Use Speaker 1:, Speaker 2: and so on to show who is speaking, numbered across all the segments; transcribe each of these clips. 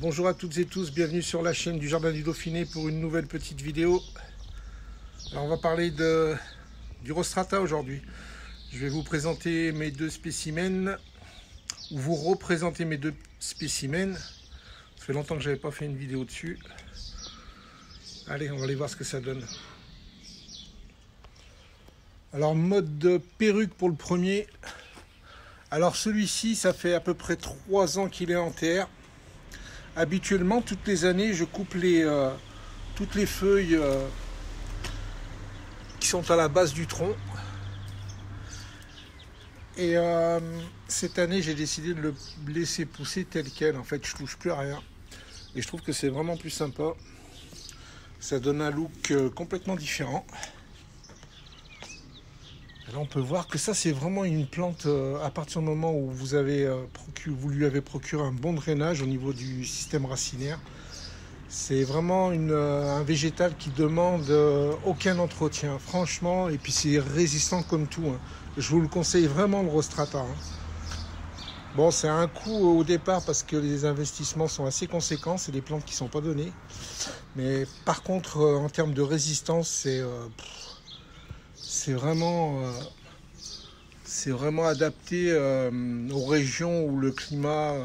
Speaker 1: Bonjour à toutes et tous, bienvenue sur la chaîne du Jardin du Dauphiné pour une nouvelle petite vidéo. Alors on va parler du Rostrata aujourd'hui. Je vais vous présenter mes deux spécimens, ou vous représenter mes deux spécimens. Ça fait longtemps que je n'avais pas fait une vidéo dessus. Allez, on va aller voir ce que ça donne. Alors mode de perruque pour le premier. Alors celui-ci, ça fait à peu près 3 ans qu'il est en terre. Habituellement, toutes les années, je coupe toutes les feuilles qui sont à la base du tronc. Et cette année, j'ai décidé de le laisser pousser tel quel. En fait, je touche plus à rien. Et je trouve que c'est vraiment plus sympa. Ça donne un look complètement différent. Là, on peut voir que ça, c'est vraiment une plante à partir du moment où vous lui avez procuré un bon drainage au niveau du système racinaire. C'est vraiment un végétal qui demande aucun entretien, franchement, et puis c'est résistant comme tout. Hein. Je vous le conseille vraiment, le Rostrata. Hein. Bon, c'est un coût au départ parce que les investissements sont assez conséquents, c'est des plantes qui ne sont pas données. Mais par contre, en termes de résistance, c'est vraiment adapté aux régions où le climat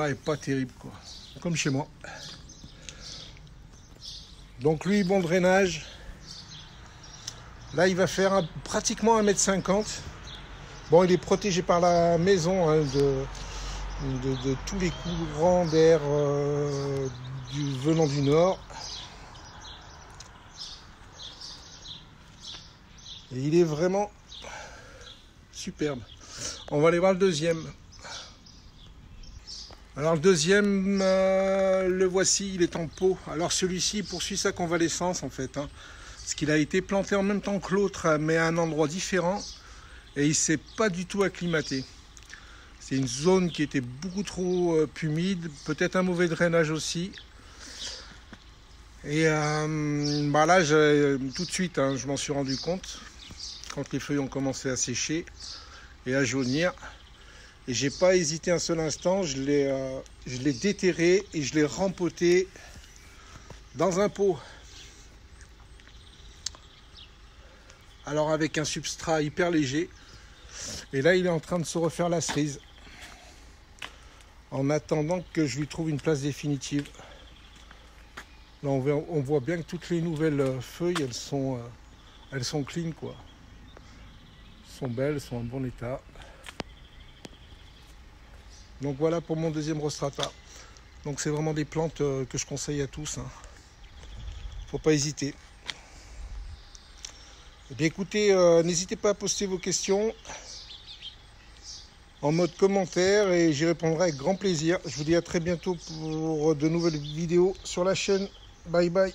Speaker 1: est pas terrible, quoi. Comme chez moi. Donc lui, bon drainage. Là, il va faire pratiquement 1,50 m. Bon, il est protégé par la maison hein, de tous les courants d'air venant du nord. Et il est vraiment superbe. On va aller voir le deuxième. Alors le deuxième, le voici, il est en pot. Alors celui-ci poursuit sa convalescence en fait. Hein, parce qu'il a été planté en même temps que l'autre, mais à un endroit différent. Et il ne s'est pas du tout acclimaté. C'est une zone qui était beaucoup trop humide, peut-être un mauvais drainage aussi. Et là, tout de suite, hein, je m'en suis rendu compte. Quand les feuilles ont commencé à sécher et à jaunir. Et j'ai pas hésité un seul instant, je l'ai déterré et je l'ai rempoté dans un pot. Alors avec un substrat hyper léger. Et là, il est en train de se refaire la cerise. En attendant que je lui trouve une place définitive. Là, on voit bien que toutes les nouvelles feuilles, elles sont clean, quoi. Sont belles, sont en bon état. Donc voilà pour mon deuxième Rostrata. Donc c'est vraiment des plantes que je conseille à tous. Hein. Faut pas hésiter. Eh bien écoutez, n'hésitez pas à poster vos questions en mode commentaire et j'y répondrai avec grand plaisir. Je vous dis à très bientôt pour de nouvelles vidéos sur la chaîne. Bye bye.